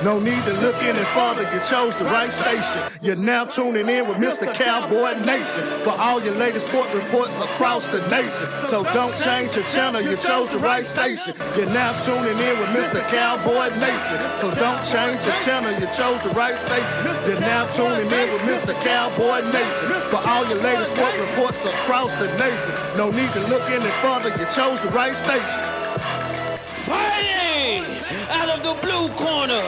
No need to look any further, you chose the right station. You're now tuning in with Mr. Cowboy Nation for all your latest sport reports across the nation. So don't change your channel, you chose the right station. You're now tuning in with Mr. Cowboy Nation. So don't change your channel, you chose the right station. You're now tuning in with Mr. Cowboy Nation for all your latest sport reports across the nation. No need to look any further, you chose the right station. Fighting out of the blue corner,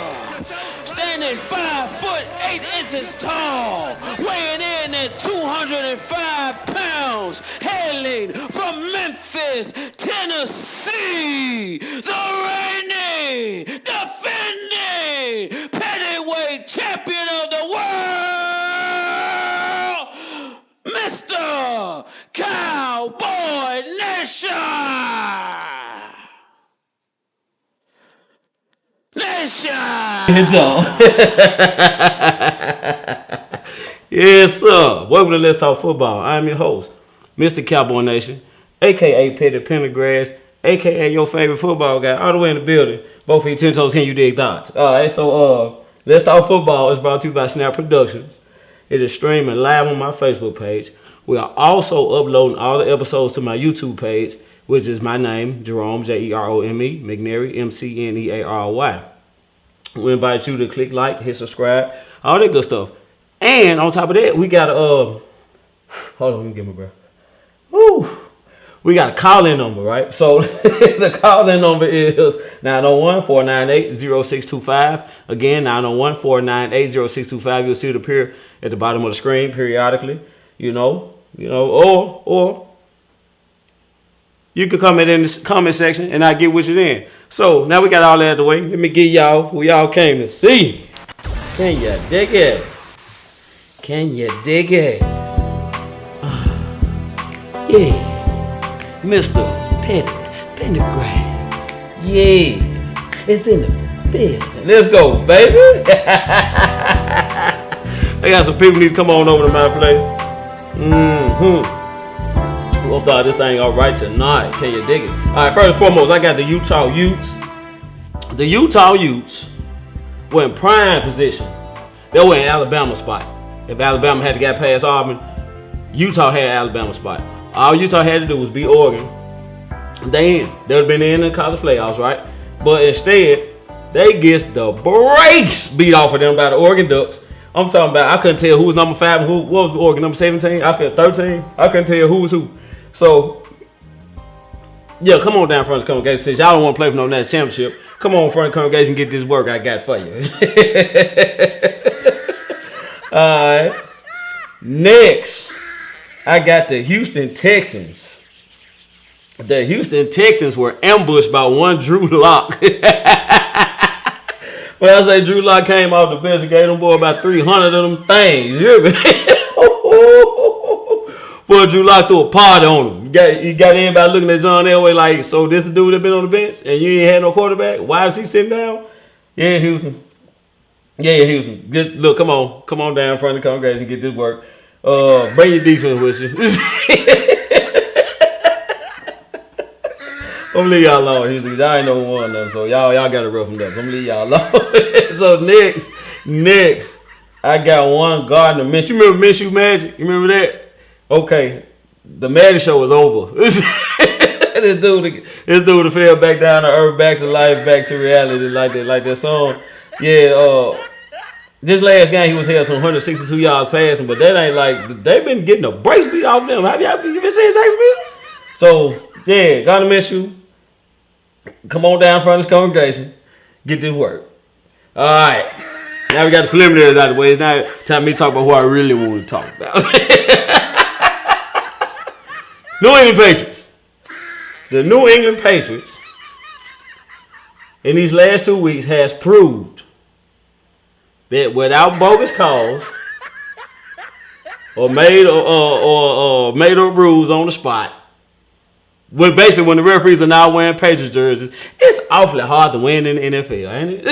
standing 5'8" tall, weighing in at 205 pounds, hailing from Memphis, Tennessee, the reigning, defending heavyweight champion of the world, Mr. Cowboy Nation. Yes, sir. Welcome to Let's Talk Football. I'm your host, Mr. Cowboy Nation, a.k.a. Petty Pendergrass, a.k.a. your favorite football guy, all the way in the building. Both feet, 10 toes, can you dig thoughts? All right, so Let's Talk Football is brought to you by Snap Productions. It is streaming live on my Facebook page. We are also uploading all the episodes to my YouTube page, which is my name, Jerome, Jerome, McNary, McNary. We invite you to click like, hit subscribe, all that good stuff. And on top of that, we got a, hold on, let me get my breath. Woo! We got a call-in number, right? So the call-in number is 901-498-0625. Again, 901-498-0625. You'll see it appear at the bottom of the screen periodically, or you can comment in the comment section and I'll get with you then. So now we got all that out of the way. Let me get y'all who y'all came to see. Can you dig it? Can you dig it? Yeah. Mr. Petty Pendergrass. Yeah. It's in the bed. Let's go, baby. I got some people need to come on over to my place. We're gonna start this thing all right tonight. Can you dig it? All right, first and foremost, I got the Utah Utes. The Utah Utes were in prime position. They were in Alabama spot. If Alabama had to get past Auburn, Utah had Alabama spot. All Utah had to do was beat Oregon. They would have been in the college playoffs, right? But instead, they get the brakes beat off of them by the Oregon Ducks. I'm talking about, I couldn't tell who was number 5 and what was Oregon, number 17, 13. I couldn't tell who was who. So, yeah, come on down front of the congregation. Since y'all don't want to play for no national championship, come on front of the congregation and get this work I got for you. Alright. Next, I got the Houston Texans. The Houston Texans were ambushed by one Drew Lock. When I say Drew Lock came off the bench and gave them boy about 300 of them things. You hear me? Boy, Drew Lock threw a party on him. You got everybody looking at John Elway like, so this the dude that been on the bench and you ain't had no quarterback? Why is he sitting down? Yeah, Houston. Look, come on down in front of the congregation and get this work. Bring your defense with you. I'm gonna leave y'all alone, Houston. Y'all ain't no one though, so y'all gotta rough them up. I'm gonna leave y'all alone. So next, I got one Gardner Minshew. You remember Minshew Magic? You remember that? Okay, the Magic show is over. This dude fell back down to earth, back to life, back to reality, like that song. Yeah, this last game he was held to 162 yards passing, but that ain't like they've been getting a brace beat off them. Have y'all been seeing Jacksonville? So yeah, Gardner Minshew, come on down in front of this congregation, get this work. All right, now we got the preliminaries out of the way. It's now time for me to talk about who I really want to talk about. New England Patriots. The New England Patriots in these last 2 weeks has proved that without bogus calls or made up rules on the spot, when the referees are now wearing Patriots jerseys, it's awfully hard to win in the NFL, ain't it?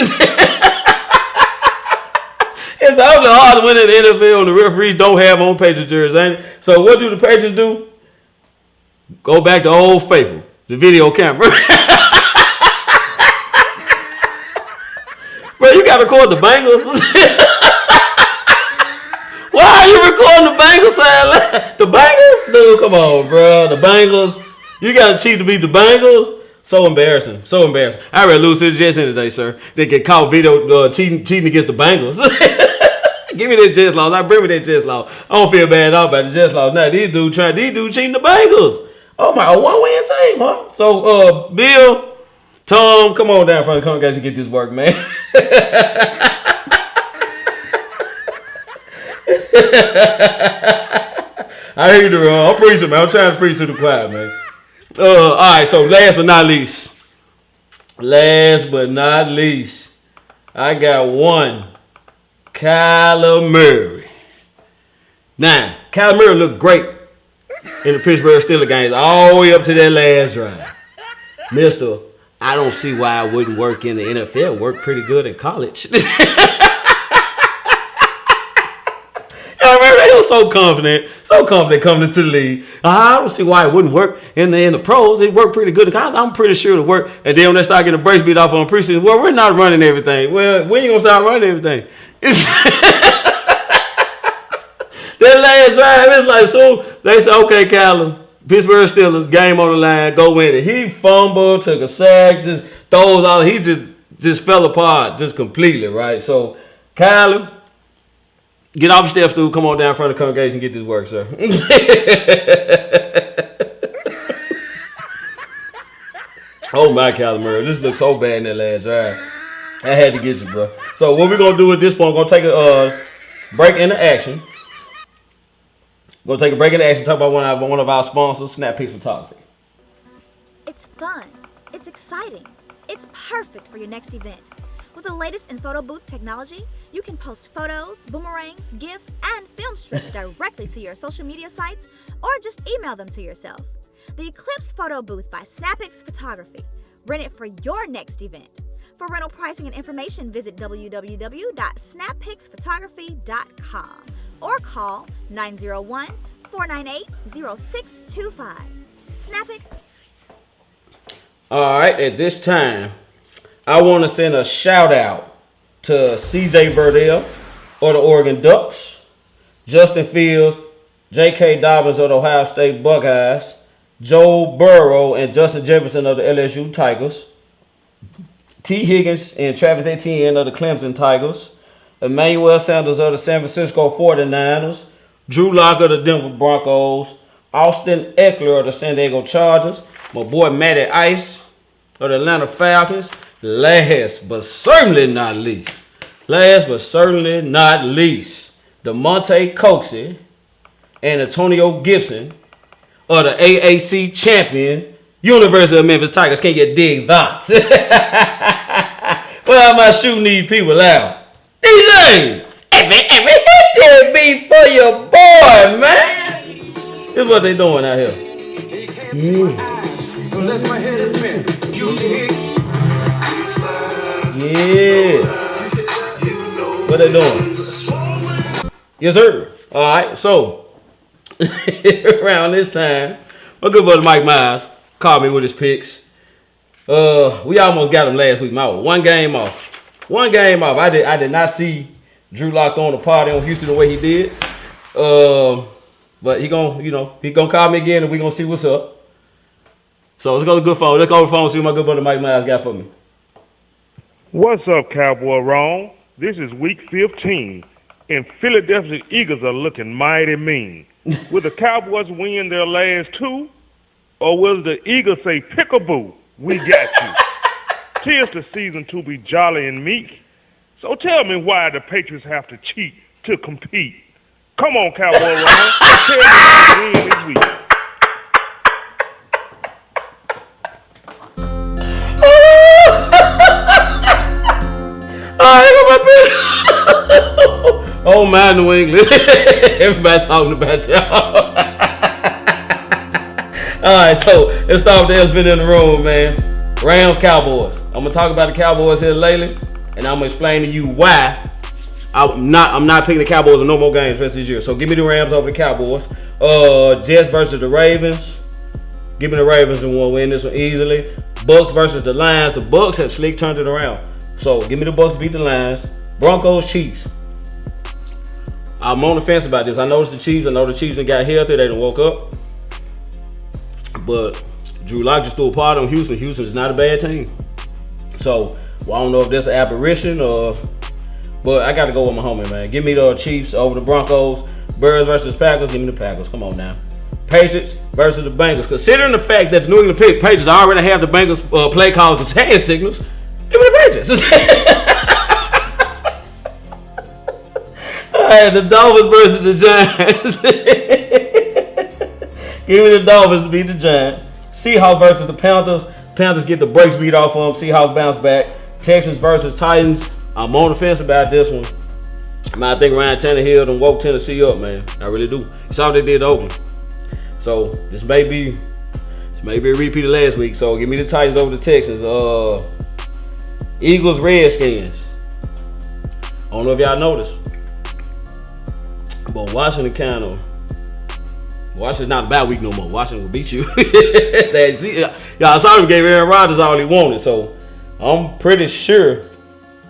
It's awfully hard to win in the NFL and the referees don't have on Patriots jerseys, ain't it? So what do the Patriots do? Go back to Old Faithful, the video camera. Bro, you got to record the Bengals. Why are you recording the Bengals? The Bengals? Dude, come on, bro. The Bengals. You got to cheat to beat the Bengals? So embarrassing. So embarrassing. I read lose to the Jets in today, sir. They get caught video cheating against the Bengals. Give me that Jets loss. I bring me that Jets loss. I don't feel bad at all about the Jets loss. Now, these dudes cheating the Bengals. Oh, my, a one-win team, huh? So, Bill, Tom, come on down in front of the congregation and get this work, man. I hear you, I'm preaching, man. I'm trying to preach to the choir, man. All right, so last but not least, I got one, Kyler Murray. Now, Kyler Murray looked great in the Pittsburgh Steelers games all the way up to that last drive. Mister, I don't see why it wouldn't work in the NFL. Worked pretty good in college. They were so confident coming into the league. I don't see why it wouldn't work in the pros. It worked pretty good. I'm pretty sure it'll work. And then when they start getting the brakes beat off on preseason, well, we're not running everything. Well, we ain't gonna start running everything. That last drive, it's like, so they said, okay, Kyler, Pittsburgh Steelers, game on the line, go win it. He fumbled, took a sack, just throws out. He just fell apart just completely, right? So, Kyler, get off the steps, dude. Come on down in front of the congregation and get this work, sir. Oh, my Kyler Murray. This looks so bad in that last drive. I had to get you, bro. So what we're going to do at this point, we're going to take a break into action. We're going to take a break into action, talk about one of our sponsors, Snap Pics Photography. It's fun. It's exciting. It's perfect for your next event. With the latest in photo booth technology, you can post photos, boomerangs, GIFs, and film strips directly to your social media sites or just email them to yourself. The Eclipse Photo Booth by SnapPix Photography. Rent it for your next event. For rental pricing and information, visit www.snappixphotography.com or call 901-498-0625. SnapPix. All right, at this time, I want to send a shout out to C.J. Verdell of the Oregon Ducks, Justin Fields, J.K. Dobbins of the Ohio State Buckeyes, Joe Burrow and Justin Jefferson of the LSU Tigers, T. Higgins and Travis Etienne of the Clemson Tigers, Emmanuel Sanders of the San Francisco 49ers, Drew Lock of the Denver Broncos, Austin Eckler of the San Diego Chargers, my boy Matty Ice of the Atlanta Falcons. Last but certainly not least, DeMonte Coxey and Antonio Gibson of the AAC champion University of Memphis Tigers. Can you dig that? Well, am I shooting these people out? DJ, every hit there be for your boy, man. Here's what they doing out here. Yeah. What they doing? Yes, sir. All right. So around this time, my good buddy Mike Myers called me with his picks. We almost got him last week. One game off. I did not see Drew Lock on the party on Houston the way he did. But he gonna call me again and we gonna see what's up. So let's go to the good phone. Let's go to the phone and see what my good buddy Mike Myers got for me. What's up, Cowboy Ron? This is week 15, and Philadelphia Eagles are looking mighty mean. Will the Cowboys win their last two, or will the Eagles say, "Pickaboo, we got you"? Tis the season to be jolly and meek. So tell me why the Patriots have to cheat to compete. Come on, Cowboy Ron. Tell me who win this week. Oh my New England. Everybody's talking about y'all. Alright, so let's start with the elephant in the room, man. Rams Cowboys. I'm gonna talk about the Cowboys here lately, and I'm gonna explain to you why I'm not picking the Cowboys in no more games the rest of this year. So give me the Rams over the Cowboys. Jets versus the Ravens. Give me the Ravens and we'll win this one easily. Bucks versus the Lions. The Bucks have slick turned it around. So give me the Bucks beat the Lions. Broncos, Chiefs. I'm on the fence about this. I noticed the Chiefs. I know the Chiefs done got healthy. They done woke up. But Drew Lock just threw a party on Houston. Houston is not a bad team. So I don't know if that's an aberration or. But I got to go with my homie, man. Give me the Chiefs over the Broncos. Birds versus Packers. Give me the Packers. Come on now. Patriots versus the Bengals. Considering the fact that the New England Patriots already have the Bengals play calls as hand signals, give me the Patriots. The Dolphins versus the Giants. Give me the Dolphins to beat the Giants. Seahawks versus the Panthers. Panthers get the brakes beat off of them. Seahawks bounce back. Texans versus Titans. I'm on the fence about this one. Man, I think Ryan Tannehill done woke Tennessee up, man. I really do. You saw what they did to Oakland. So this may be a repeat of last week. So give me the Titans over the Texans. Eagles, Redskins. I don't know if y'all noticed. But Washington's not a bad week no more. Washington will beat you. Y'all saw them gave Aaron Rodgers all he wanted, so I'm pretty sure.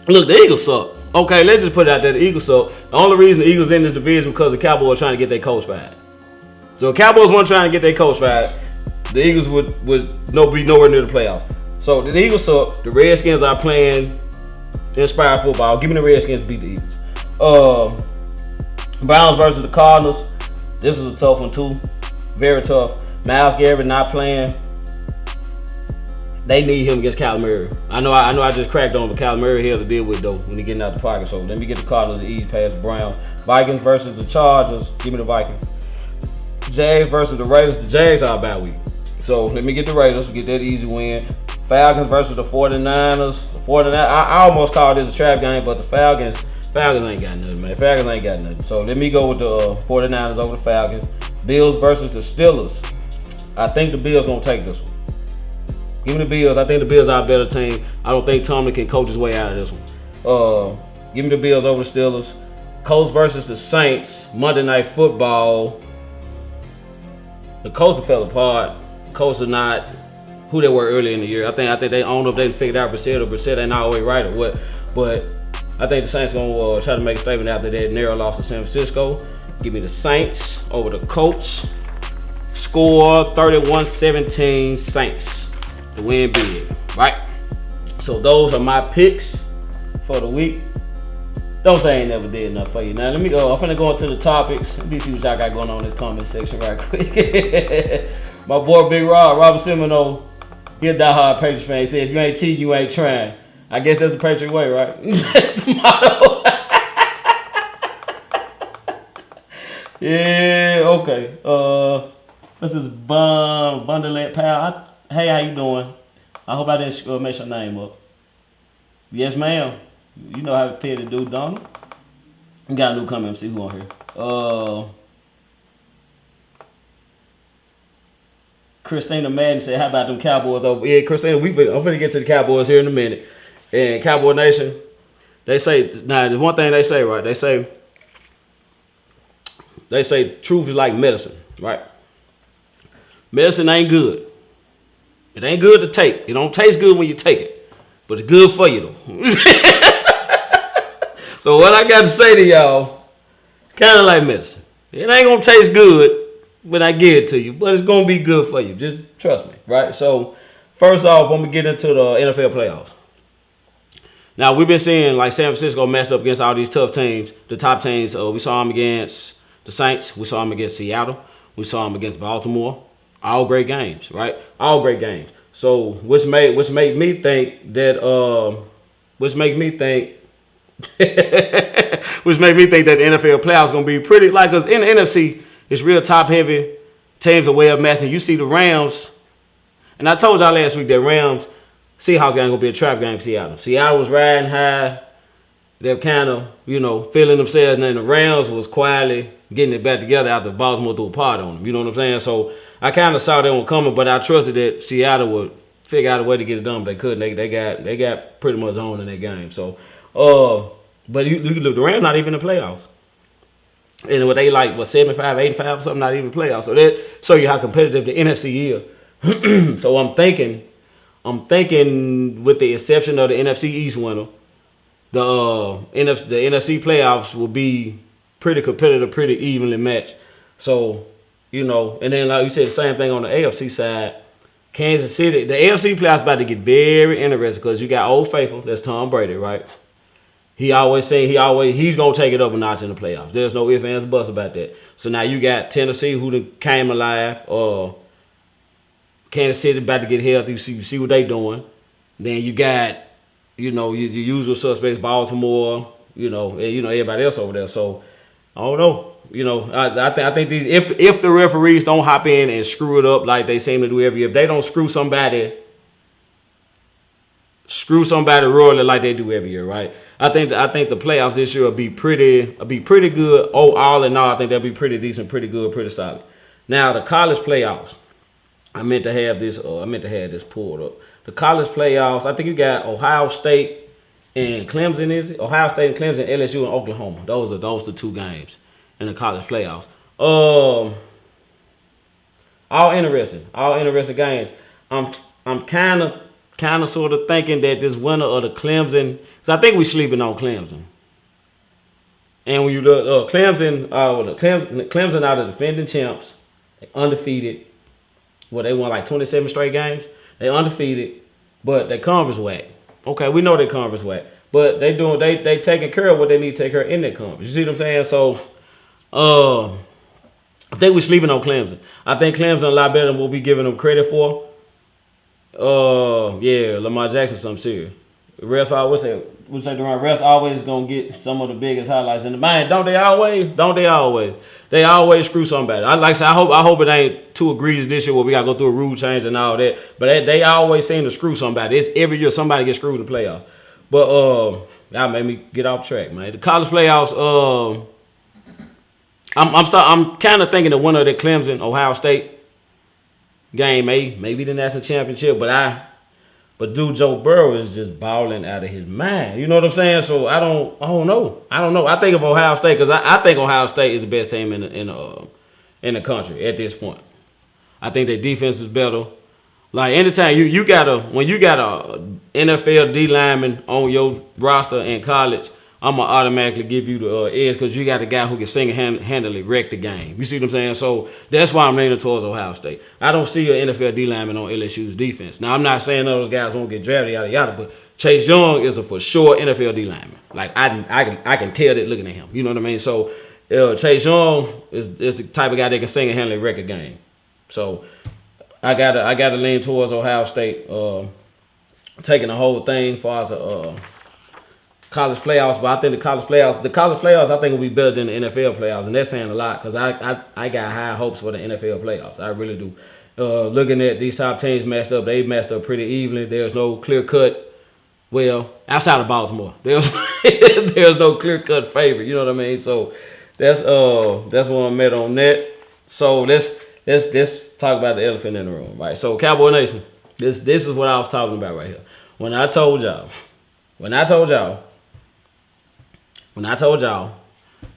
Look, the Eagles suck. Okay, let's just put it out there. The Eagles suck. The only reason the Eagles in this division is because the Cowboys trying to get their coach fired. So if Cowboys weren't trying to get their coach fired, the Eagles would be nowhere near the playoffs. So the Eagles suck. The Redskins are playing inspired football. Give me the Redskins to beat the Eagles. Browns versus the Cardinals. This is a tough one too. Very tough. Myles Garrett not playing. They need him against Kyler Murray. I know I just cracked on, but Kyler Murray here to deal with though when he getting out the pocket. So let me get the Cardinals to ease past the Browns. Vikings versus the Chargers. Give me the Vikings. Jags versus the Raiders. The Jags are a bad week. So let me get the Raiders. Get that easy win. Falcons versus the 49ers. The 49ers. I almost called this a trap game, but the Falcons ain't got nothing, man. Falcons ain't got nothing. So let me go with the 49ers over the Falcons. Bills versus the Steelers. I think the Bills gonna take this one. Give me the Bills. I think the Bills are a better team. I don't think Tomlin can coach his way out of this one. Give me the Bills over the Steelers. Colts versus the Saints. Monday Night Football. The Colts have fell apart. The Colts are not who they were earlier in the year. I think they don't know if they figured out Brissett ain't always right or what. But I think the Saints gonna try to make a statement after that narrow loss to San Francisco. Give me the Saints over the Colts. Score 31-17 Saints to win big, right? So those are my picks for the week. Don't say I ain't never did enough for you. Now let me go. I'm finna go into the topics. Let me see what y'all got going on in this comment section right quick. My boy Big Robert Semino, he a diehard Patriots fan. He said, if you ain't cheating, you ain't trying. I guess that's the Patriot way, right? That's the motto. Yeah, okay. This is Bundelet Pal. Hey, how you doing? I hope I didn't mess your name up. Yes, ma'am. You know how to pay the dude, don't you? We got a new comment. See who on here. Christina Madden said, how about them Cowboys over? Yeah, Christina, I'm finna get to the Cowboys here in a minute. And Cowboy Nation, they say, now there's one thing they say, right? They say truth is like medicine, right? Medicine ain't good. It ain't good to take. It don't taste good when you take it. But it's good for you though. So what I got to say to y'all, it's kind of like medicine. It ain't going to taste good when I give it to you, but it's going to be good for you. Just trust me, right? So first off, when we get into the NFL playoffs. Now, we've been seeing like San Francisco mess up against all these tough teams, the top teams. We saw them against the Saints. We saw them against Seattle. We saw them against Baltimore. All great games, right? All great games. So which made me think that the NFL playoffs gonna be pretty like, cause in the NFC it's real top heavy. Teams are way up messing. You see the Rams, and I told y'all last week that Rams Seahawks game gonna be a trap game for Seattle. Seattle was riding high. They're kind of, feeling themselves, and then the Rams was quietly getting it back together after Baltimore threw a part on them. You know what I'm saying? So I kind of saw that one coming, but I trusted that Seattle would figure out a way to get it done. But they couldn't. They got pretty much on in that game. So, but you look, the Rams not even in the playoffs. And what they like, 75, 85, something, not even playoffs. So that show you how competitive the NFC is. So I'm thinking I'm thinking, with the exception of the NFC East winner, the NFC playoffs will be pretty competitive, pretty evenly matched. So, and then like you said, the same thing on the AFC side. Kansas City, the AFC playoffs about to get very interesting because you got Old Faithful, that's Tom Brady, right? He always say he's gonna take it up a notch in the playoffs. There's no ifs, ands, or buts about that. So now you got Tennessee who came alive, Kansas City about to get healthy. You see what they doing. Then you got, your usual suspects, Baltimore, and everybody else over there. So I don't know. I think these if the referees don't hop in and screw it up like they seem to do every year, if they don't screw somebody royally like they do every year, right? I think the playoffs this year will be pretty good. All in all, I think they'll be pretty decent, pretty good, pretty solid. Now the college playoffs. I meant to have this pulled up. The college playoffs, I think you got Ohio State and Clemson, is it? Ohio State and Clemson, LSU and Oklahoma. Those are the two games in the college playoffs. All interesting games. I'm kind of sort of thinking that this winner of the Clemson, because I think we're sleeping on Clemson. And when you look, Clemson are the defending champs, they undefeated. Well, they won like 27 straight games. They undefeated, but they conference whack. Okay, we know they conference whack, but they taking care of what they need to take care of in that conference. You see what I'm saying? So, I think we're sleeping on Clemson. I think Clemson a lot better than what we giving them credit for. Lamar Jackson, something serious. Refs always gonna get some of the biggest highlights in the mind. Don't they always? They always screw somebody. I hope it ain't too egregious this year where we gotta go through a rule change and all that. But they always seem to screw somebody. It's every year somebody gets screwed in the playoffs. But that made me get off track, man. The college playoffs. I'm kind of thinking the winner of the Clemson Ohio State game maybe the national championship, but dude, Joe Burrow is just balling out of his mind. You know what I'm saying? So I don't know. I think of Ohio State because I think Ohio State is the best team in the country at this point. I think their defense is better. Like anytime when you got a NFL D lineman on your roster in college, I'm gonna automatically give you the edge because you got a guy who can single-handedly wreck the game. You see what I'm saying? So that's why I'm leaning towards Ohio State. I don't see an NFL D lineman on LSU's defense. Now I'm not saying those guys won't get drafted, yada yada, but Chase Young is a for sure NFL D lineman. Like I can tell that looking at him. You know what I mean? So Chase Young is the type of guy that can single-handedly wreck a game. So I gotta lean towards Ohio State taking the whole thing as far as college playoffs, but I think the college playoffs, I think will be better than the NFL playoffs, and that's saying a lot because I got high hopes for the NFL playoffs. I really do. Looking at these top teams messed up, they messed up pretty evenly. There's no clear cut. Well, outside of Baltimore, there's no clear cut favorite. You know what I mean? So that's where I'm at on that. So let's talk about the elephant in the room, right? So Cowboy Nation, this is what I was talking about right here. When I told y'all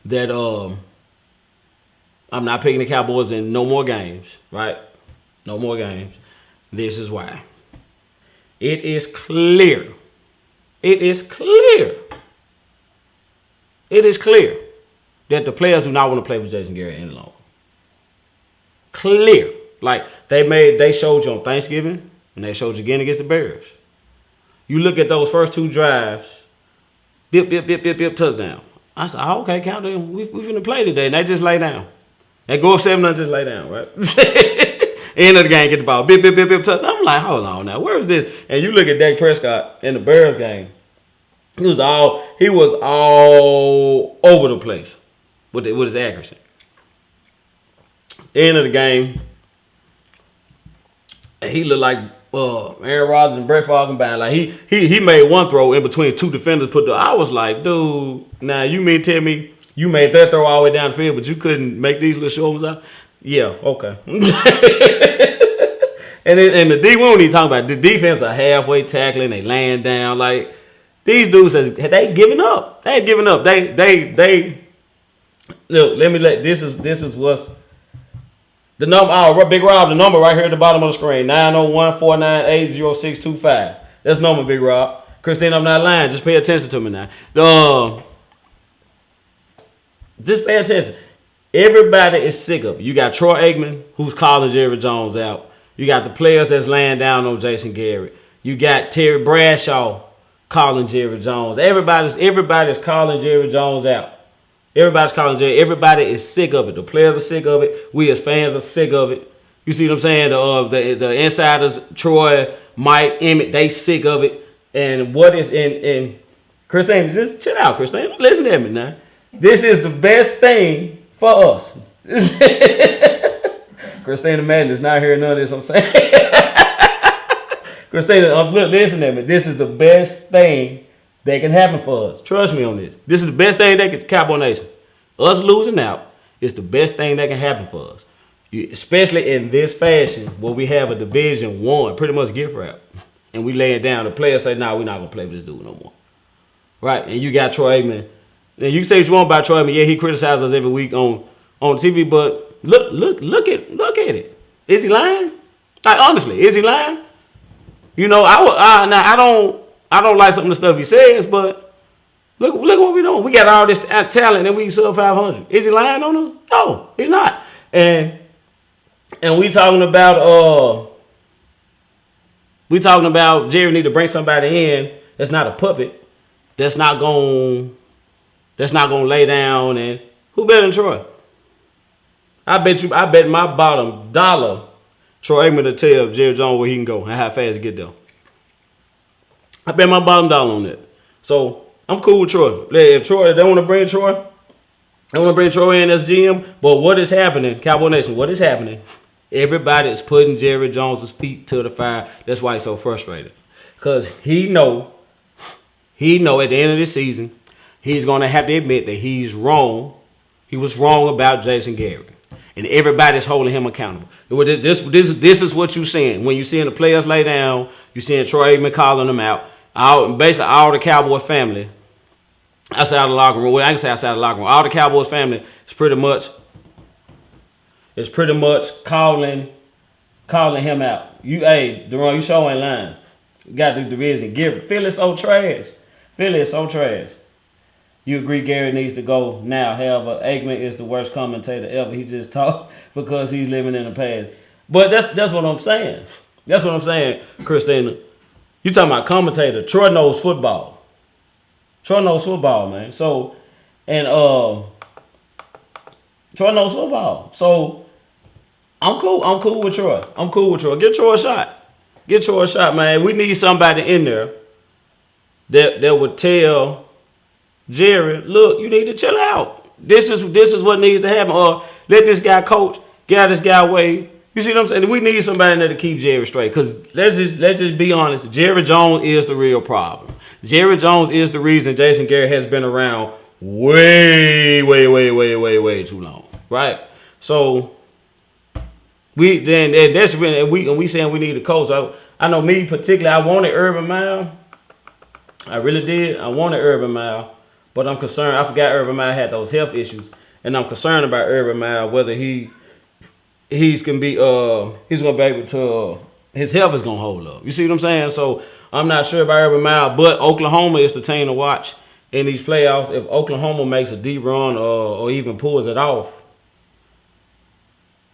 that I'm not picking the Cowboys in no more games, right? No more games. This is why. It is clear that the players do not want to play with Jason Garrett any longer. Clear. Like they showed you on Thanksgiving and they showed you again against the Bears. You look at those first two drives, bip, touchdown. I said, okay, count them. We finna play today. And they just lay down. They go up 7-0, just lay down, right? End of the game, get the ball. Bip, touchdown. I'm like, hold on now. Where is this? And you look at Dak Prescott in the Bears game. He was all over the place with his accuracy. End of the game, and he looked like Aaron Rodgers and Brett Favre combined. Like he made one throw in between two defenders. I was like, dude, now you mean tell me you made that throw all the way down the field, but you couldn't make these little short ones out? Yeah, okay. and the D, we don't need to talk about it. The defense are halfway tackling, they laying down. Like these dudes, they giving up. They giving up. They look. This is what's The number, Big Rob, the number right here at the bottom of the screen, 901-498-0625. That's number, Big Rob. Christine, I'm not lying. Just pay attention to me now. Just pay attention. Everybody is sick of it. You got Troy Aikman, who's calling Jerry Jones out. You got the players that's laying down on Jason Garrett. You got Terry Bradshaw calling Jerry Jones. Everybody's calling Jerry Jones out. Everybody's calling Jerry. Everybody is sick of it. The players are sick of it. We as fans are sick of it. You see what I'm saying? The insiders, Troy, Mike, Emmett, they sick of it. And what is in Christine, just chill out, Christine. Listen to me now. This is the best thing for us. Christina Madden is not hearing none of this, I'm saying. Christina, look, listen to me. This is the best thing that can happen for us. Trust me on this. This is the best thing that can, Cowboy Nation. Us losing out is the best thing that can happen for us. Especially in this fashion where we have a Division 1, pretty much gift wrap. And we lay it down. The players say, nah, we're not going to play with this dude no more. Right? And you got Troy Aikman. And you can say what you want about Troy Aikman. Yeah, he criticizes us every week on TV, but look at it. Is he lying? Like, honestly, is he lying? You know, I don't like some of the stuff he says, but look what we're doing. We got all this talent and we sub 500. Is he lying on us? No, he's not. And we talking about Jerry need to bring somebody in that's not a puppet, that's not gonna lay down. And who better than Troy? I bet my bottom dollar Troy Aikman to tell Jerry Jones where he can go and how fast he get there. I bet my bottom dollar on that. So I'm cool with Troy. If they want to bring Troy in as GM. But what is happening, Cowboy Nation? What is happening? Everybody is putting Jerry Jones' feet to the fire. That's why he's so frustrated. Because he know at the end of this season, he's going to have to admit that he's wrong. He was wrong about Jason Garrett. And everybody's holding him accountable. This is what you're seeing. When you're seeing the players lay down, you're seeing Troy Aikman calling them out. Basically, all the Cowboy family outside the locker room. Well, I can say outside the locker room. All the Cowboys family is pretty much calling him out. Deron, you sure ain't lying. You got the division. Philly's so trash. Philly is so trash. You agree Garrett needs to go now. However, Aikman is the worst commentator ever. He just talked because he's living in the past. But that's what I'm saying. That's what I'm saying, Christina. You talking about commentator. Troy knows football. Troy knows football, man. So, and Troy knows football. So, I'm cool with Troy. Get Troy a shot, man. We need somebody in there that would tell Jerry, look, you need to chill out. This is what needs to happen. Or let this guy coach, get out this guy way. You see what I'm saying? We need somebody in there to keep Jerry straight. Because let's just be honest. Jerry Jones is the real problem. Jerry Jones is the reason Jason Garrett has been around way too long. Right? So we saying we need a coach. I know me particularly, I wanted Urban Meyer. I really did. I wanted Urban Meyer. But I'm concerned. I forgot Urban Meyer had those health issues. And I'm concerned about Urban Meyer, whether he's gonna be able to his health is gonna hold up. You see what I'm saying? So I'm not sure about Urban Meyer, but Oklahoma is the team to watch in these playoffs. If Oklahoma makes a deep run or even pulls it off,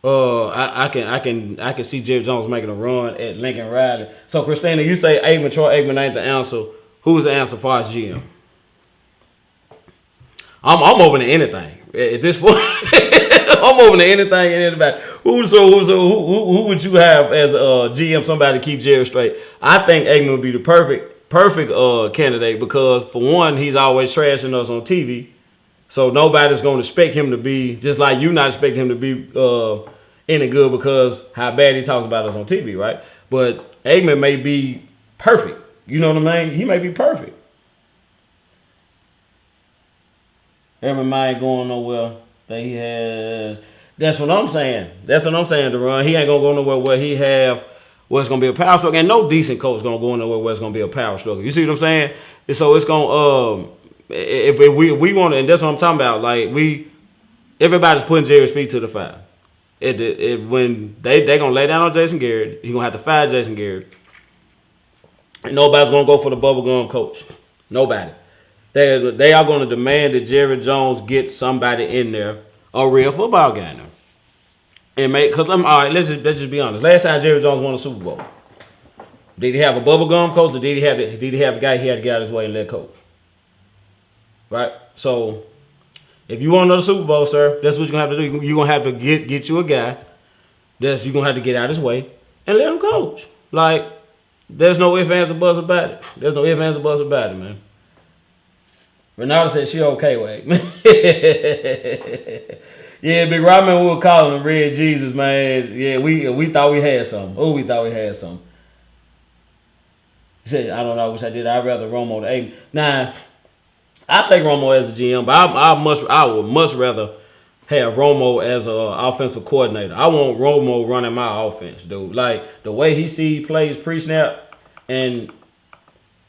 I can see Jerry Jones making a run at Lincoln Riley. So Christina, you say Troy Aikman ain't the answer. Who's the answer for us GM? I'm open to anything at this point. I'm open to anything and anybody. Who would you have as a GM? Somebody to keep Jerry straight. I think Aikman would be the perfect candidate because for one, he's always trashing us on TV, so nobody's going to expect him to be just like you not expecting him to be any good because how bad he talks about us on TV, right? But Aikman may be perfect. You know what I mean? He may be perfect. Everybody going nowhere that he has. That's what I'm saying. Deron. He ain't gonna go nowhere where it's gonna be a power struggle. And no decent coach is gonna go nowhere where it's gonna be a power struggle. You see what I'm saying? And so it's gonna if we want to, and that's what I'm talking about. Like everybody's putting Jerry's feet to the fire. When they gonna lay down on Jason Garrett, he gonna have to fire Jason Garrett. And nobody's gonna go for the bubblegum coach. Nobody. They are gonna demand that Jerry Jones get somebody in there, a real football guy in there. And cause all right, let's just be honest. Last time Jerry Jones won a Super Bowl, did he have a bubblegum coach, or did he have a guy he had to get out of his way and let coach? Right? So if you want another Super Bowl, sir, that's what you're gonna have to do. You're gonna have to get you a guy that's you're gonna have to get out of his way and let him coach. Like, there's no ifs, ands, or buts about it. There's no ifs, ands, or buts about it, man. Ronaldo said she okay with it. Yeah, Big Rodman, we were calling him Red Jesus, man. Yeah, we thought we had something. Oh, we thought we had something. He said, I don't know, I wish I did. I'd rather Romo to A. Nah, I take Romo as a GM, but I would much rather have Romo as an offensive coordinator. I want Romo running my offense, dude. Like, the way he plays pre-snap, and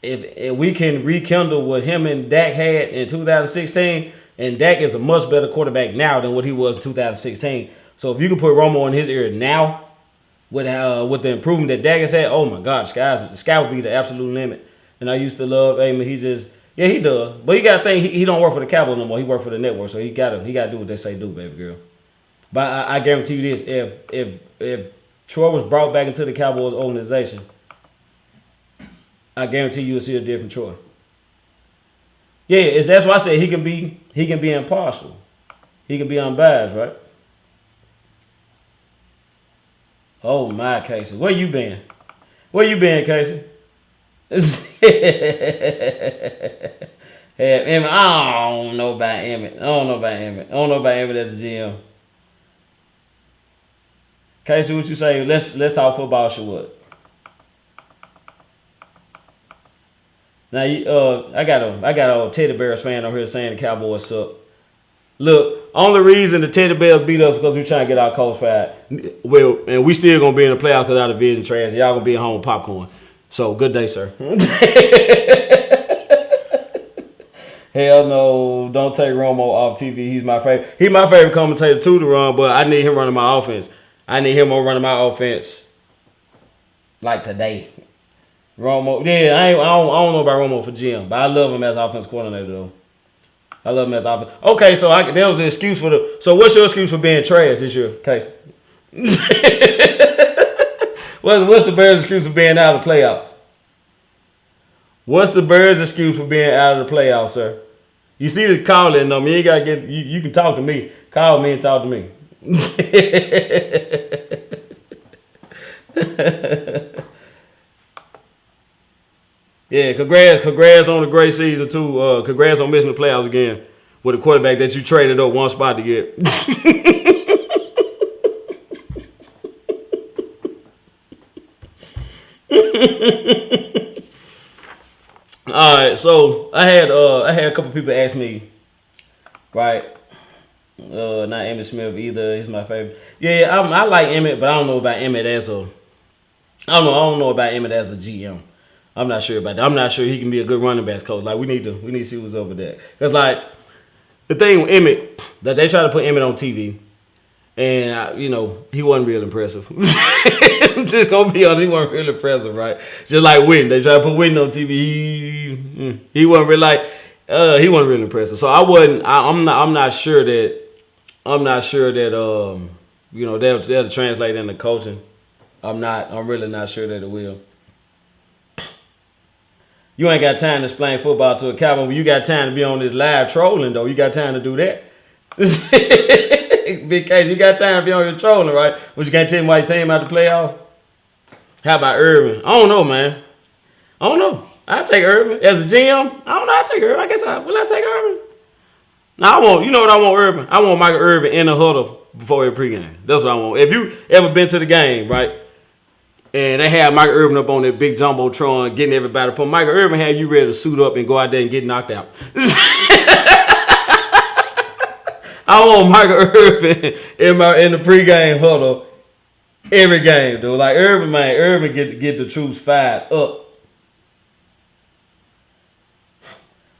if we can rekindle what him and Dak had in 2016, and Dak is a much better quarterback now than what he was in 2016. So if you can put Romo in his ear now, with the improvement that Dak has had, oh my God, the sky would be the absolute limit. And I used to love Amen. He does. But you got to think he don't work for the Cowboys no more. He work for the network, so he gotta do what they say do, baby girl. But I guarantee you this: if Troy was brought back into the Cowboys organization, I guarantee you will see a different Troy. Yeah, that's why I said he can be impartial. He can be unbiased, right? Oh my, Casey. Where you been? Casey? Emmett, I don't know about Emmett. I don't know about Emmett as a GM. Casey, what you say? Let's talk football, sure what? Now, I got a Teddy Bears fan over here saying the Cowboys suck. Look, only reason the Teddy Bears beat us because we trying to get our coach fired. Well, and we still gonna be in the playoffs because our division trash. Y'all gonna be at home with popcorn. So good day, sir. Hell no, don't take Romo off TV. He's my favorite. He's my favorite commentator too to run, but I need him running my offense. I need him running my offense like today. Romo, yeah, I don't know about Romo for GM, but I love him as offensive coordinator though. I love him as offense. Okay, so there was the excuse for the. So what's your excuse for being trash? Is your case? What's the Bears' excuse for being out of the playoffs? What's the Bears' excuse for being out of the playoffs, sir? You see the calling number. You ain't gotta get. You can talk to me. Call me and talk to me. Yeah, congrats on the great season too. Congrats on missing the playoffs again with a quarterback that you traded up one spot to get. All right, so I had a couple people ask me, right? Not Emmitt Smith either. He's my favorite. Yeah, I like Emmitt, but I don't know about Emmitt as a. I don't know about Emmitt as a GM. I'm not sure about that. I'm not sure he can be a good running backs coach. Like we need to see what's up with that. Cause like the thing with Emmitt, that they try to put Emmitt on TV, and he wasn't real impressive. Just gonna be honest, he wasn't real impressive, right? Just like Witten, they tried to put Witten on TV. He wasn't real he wasn't real impressive. So I'm not sure that they'll translate into coaching. I'm really not sure that it will. You ain't got time to explain football to a Cowboy. You got time to be on this live trolling, though. You got time to do that. Big case, you got time to be on your trolling, right? But you can't tell me why you team out the playoffs? How about Irvin? I don't know, man. I don't know. I'll take Irvin. As a GM, I don't know. I'll take Irvin. I guess will I take Irvin? No, you know what I want Irvin? I want Michael Irvin in the huddle before every pregame. That's what I want. If you ever been to the game, right? And they had Michael Irvin up on that big jumbotron, getting everybody up. Michael Irvin had you ready to suit up and go out there and get knocked out. I want Michael Irvin in the pregame huddle every game, dude. Like Irvin get the troops fired up.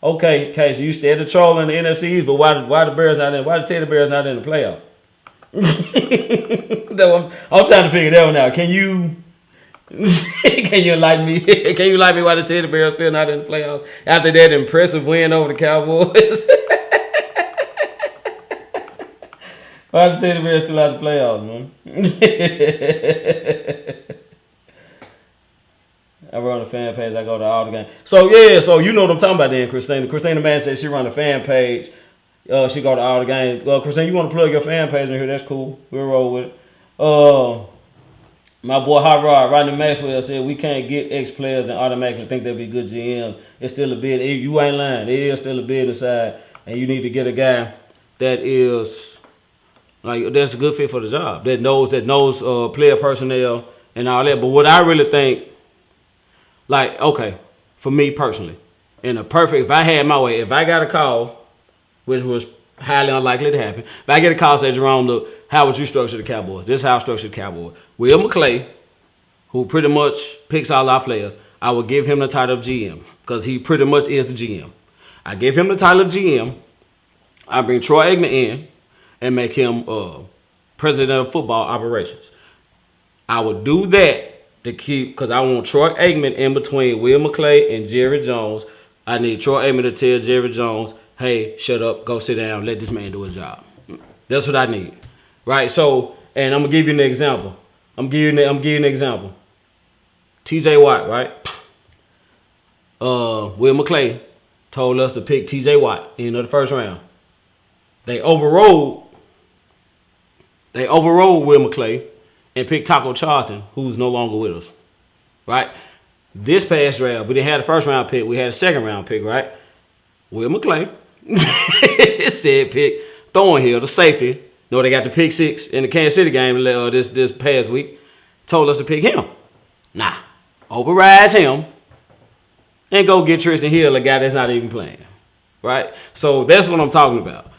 Okay, so you stay the troll in the NFC East, but why the Bears not in? Why the Teddy Bears not in the playoff? I'm trying to figure that one out. Can you enlighten me? Can you enlighten me why the Teddy Bears still not in the playoffs after that impressive win over the Cowboys? Why the Teddy Bears still out of the playoffs, man? I run a fan page. I go to all the games. So yeah, so you know what I'm talking about then, Christina. Christina Man said she run a fan page. She go to all the games. Christina, you want to plug your fan page in here? That's cool. We'll roll with it. My boy Hot Rod, Rodney Maxwell said we can't get ex-players and automatically think they'll be good GMs. It's still a bid. You ain't lying. It is still a bid inside, and you need to get a guy that is like that's a good fit for the job. That knows player personnel and all that. But what I really think. Like, okay, for me personally, if I had my way, if I got a call, which was highly unlikely to happen, if I get a call, say, Jerome, look, how would you structure the Cowboys? This is how I structure the Cowboys. Will McClay, who pretty much picks all our players, I would give him the title of GM because he pretty much is the GM. I give him the title of GM. I bring Troy Aikman in and make him president of football operations. I would do that. To keep, because I want Troy Aikman in between Will McClay and Jerry Jones. I need Troy Aikman to tell Jerry Jones, hey, shut up, go sit down, let this man do his job. That's what I need. Right? So, and I'm gonna give you an example. I'm giving you an example. TJ Watt, right? Will McClay told us to pick TJ Watt in the first round. They overrode Will McClay and picked Taco Charlton, who's no longer with us, right? This past draft, we didn't have the first round pick. We had a second round pick, right? Will McClay said pick Thornhill, the safety. No, they got the pick 6 in the Kansas City game this past week. Told us to pick him. Nah, overrides him and go get Tristan Hill, a guy that's not even playing, right? So that's what I'm talking about.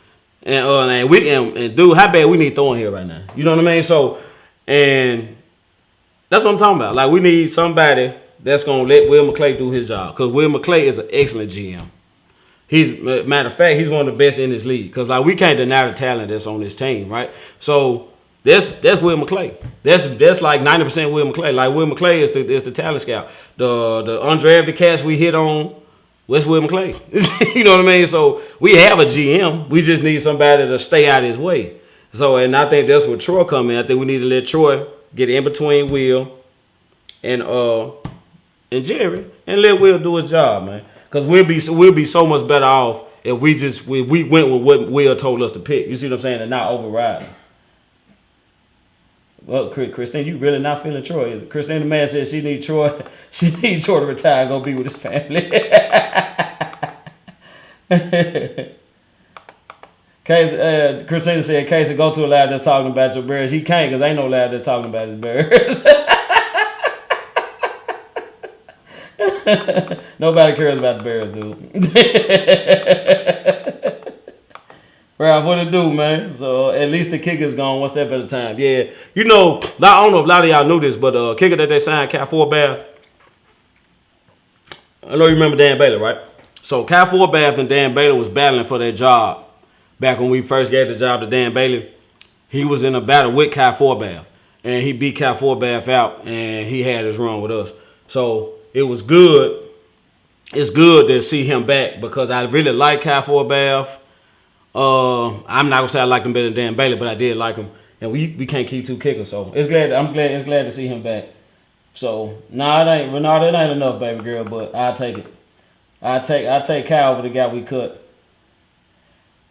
And dude, how bad we need Thornhill right now? You know what I mean? So. And that's what I'm talking about. Like, we need somebody that's going to let Will McClay do his job. Because Will McClay is an excellent GM. Matter of fact, he's one of the best in this league. Because, like, we can't deny the talent that's on this team, right? So, that's Will McClay. That's like 90% Will McClay. Like, Will McClay is the talent scout. The undrafted cats we hit on, what's Will McClay? You know what I mean? So, we have a GM. We just need somebody to stay out of his way. So, and I think that's where Troy come in. I think we need to let Troy get in between Will and Jerry and let Will do his job, man. Because we'll be so much better off if we went with what Will told us to pick. You see what I'm saying? And not override. Well, Christine, you really not feeling Troy, is it? Christine, the man said she need Troy to retire and go be with his family. Christina said, Casey, go to a lab that's talking about your Bears. He can't because ain't no lab that's talking about his Bears. Nobody cares about the Bears, dude. Right, what it do, man? So at least the kicker's gone one step at a time. Yeah, you know, I don't know if a lot of y'all knew this, but kicker that they signed, Cal Forbath. I know you remember Dan Baylor, right? So Cal Forbath and Dan Baylor was battling for their job. Back when we first gave the job to Dan Bailey, he was in a battle with Cal Forbath. And he beat Cal Forbath out, and he had his run with us. So it was good. It's good to see him back because I really like Cal Forbath. I'm not going to say I liked him better than Dan Bailey, but I did like him. And we can't keep 2 kickers. So it's glad to see him back. So, that ain't enough, baby girl, but I'll take it. I'll take Cal over the guy we cut.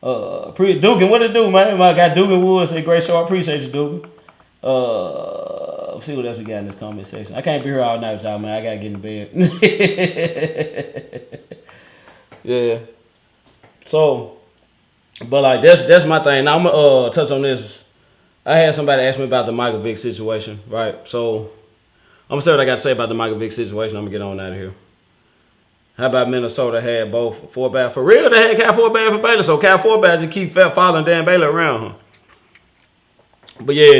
Dugan, what it do, man? I got Dugan Woods, say great show. I appreciate you, Dugan. Let's see what else we got in this comment section. I can't be here all night with y'all, man. I gotta get in bed. Yeah. So, but like that's my thing. Now I'm gonna touch on this. I had somebody ask me about the Michael Vick situation, right? So I'm gonna say what I got to say about the Michael Vick situation. I'm gonna get on out of here. How about Minnesota had both Forbath? For real, they had Cal Forbath and Baylor. So Cal Forbath just keep following Dan Baylor around, huh? But yeah,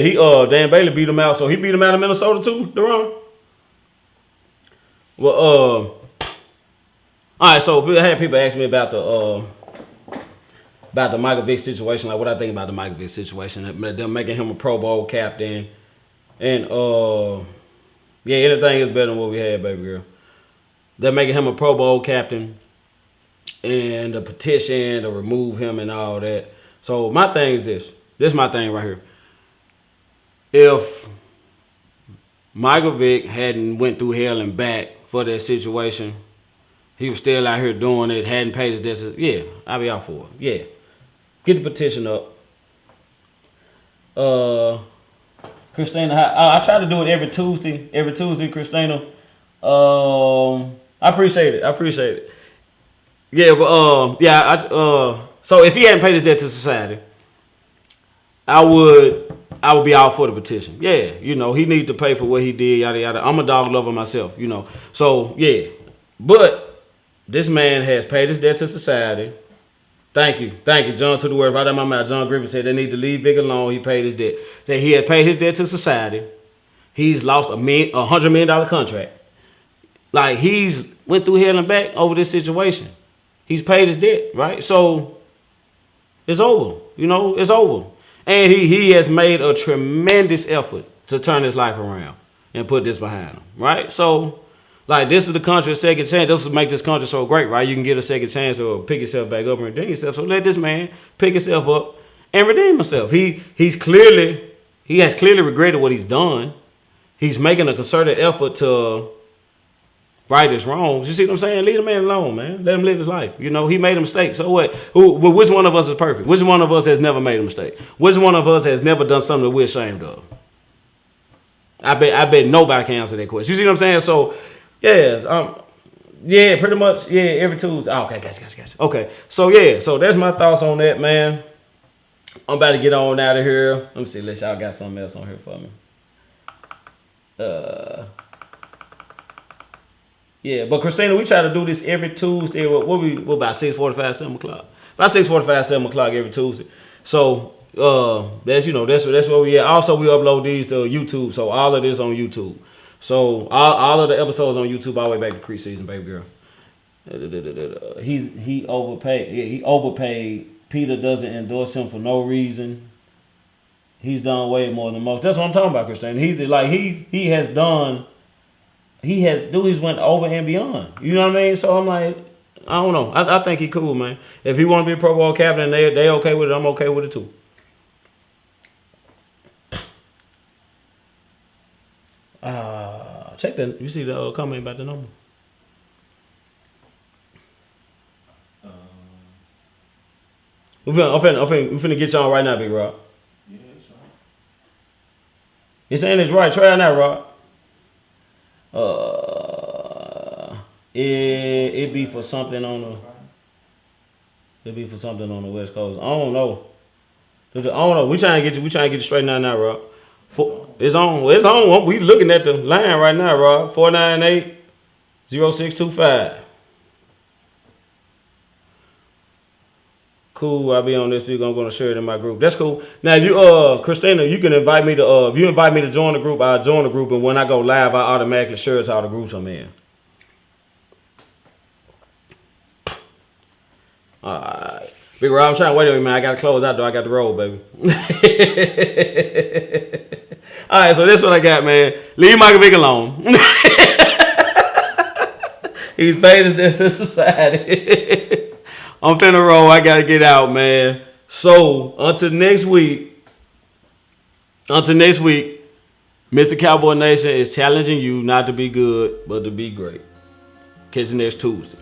Dan Baylor beat him out. So he beat him out in Minnesota too, Deron? Well, all right, so I had people ask me about about the Michael Vick situation, like what I think about the Michael Vick situation. Them making him a Pro Bowl captain. And, yeah, anything is better than what we had, baby girl. They're making him a Pro Bowl captain. And the petition to remove him and all that. So my thing is this. This is my thing right here. If Michael Vick hadn't went through hell and back for that situation, he was still out here doing it, hadn't paid his debts. Yeah, I'll be out for it. Yeah. Get the petition up. Christina, I try to do it every Tuesday. Christina. I appreciate it. Yeah, but so if he hadn't paid his debt to society, I would be out for the petition. Yeah, he needs to pay for what he did, yada yada. I'm a dog lover myself, So yeah, but this man has paid his debt to society. Thank you, John. To the word right out of my mouth. John Griffin said they need to leave Vick alone. He paid his debt. That he had paid his debt to society. He's lost a $100 million contract. Like he's went through hell and back over this situation. He's paid his debt, right? So it's over. It's over. And he has made a tremendous effort to turn his life around and put this behind him, right? So, like, this is the country's second chance. This will make this country so great, right? You can get a second chance to pick yourself back up and redeem yourself. So let this man pick himself up and redeem himself. He has clearly regretted what he's done. He's making a concerted effort to right his wrongs. You see what I'm saying? Leave the man alone, man. Let him live his life. He made a mistake. So what? Which one of us is perfect? Which one of us has never made a mistake? Which one of us has never done something that we're ashamed of? I bet nobody can answer that question. You see what I'm saying? So, yes, yeah, pretty much, yeah, every Tuesday. Oh, okay, gotcha. Okay, so yeah, so that's my thoughts on that, man. I'm about to get on out of here. Let me see, unless y'all got something else on here for me. Yeah, but Christina, we try to do this every Tuesday. What about 6:45, 7 o'clock? About 6:45, 7 o'clock every Tuesday. So that's where we at. Also, we upload these to YouTube, so all of this on YouTube. So all of the episodes on YouTube all the way back to preseason, baby girl. He overpaid. Yeah, he overpaid. Peter doesn't endorse him for no reason. He's done way more than most. That's what I'm talking about, Christina. He's went over and beyond. You know what I mean? So I'm like, I don't know. I think he cool, man. If he want to be a Pro Bowl captain and they okay with it, I'm okay with it too. Check that. You see the comment about the number? I'm finna get y'all right now, Big Rob. Yeah, it's right. You saying it's right? Try it now, Rob. It be for something on the. It be for something on the West Coast. I don't know. We trying to get you straight now, Rob. It's on. It's on. We looking at the line right now, Rob. 498-0625. Cool. I'll be on this week. I'm gonna share it in my group. That's cool. Now you Christina, you can invite me to if you invite me to join the group, I'll join the group, and when I go live, I automatically share it to all the groups I'm in. Alright. Big Rob, I'm trying to wait on you, man. I gotta close out though. I got the roll, baby. Alright, so that's what I got, man. Leave Michael Vick alone. He's paid his debts to society. I'm finna roll. I gotta get out, man. So until next week, Mr. Cowboy Nation is challenging you not to be good, but to be great. Catch you next Tuesday.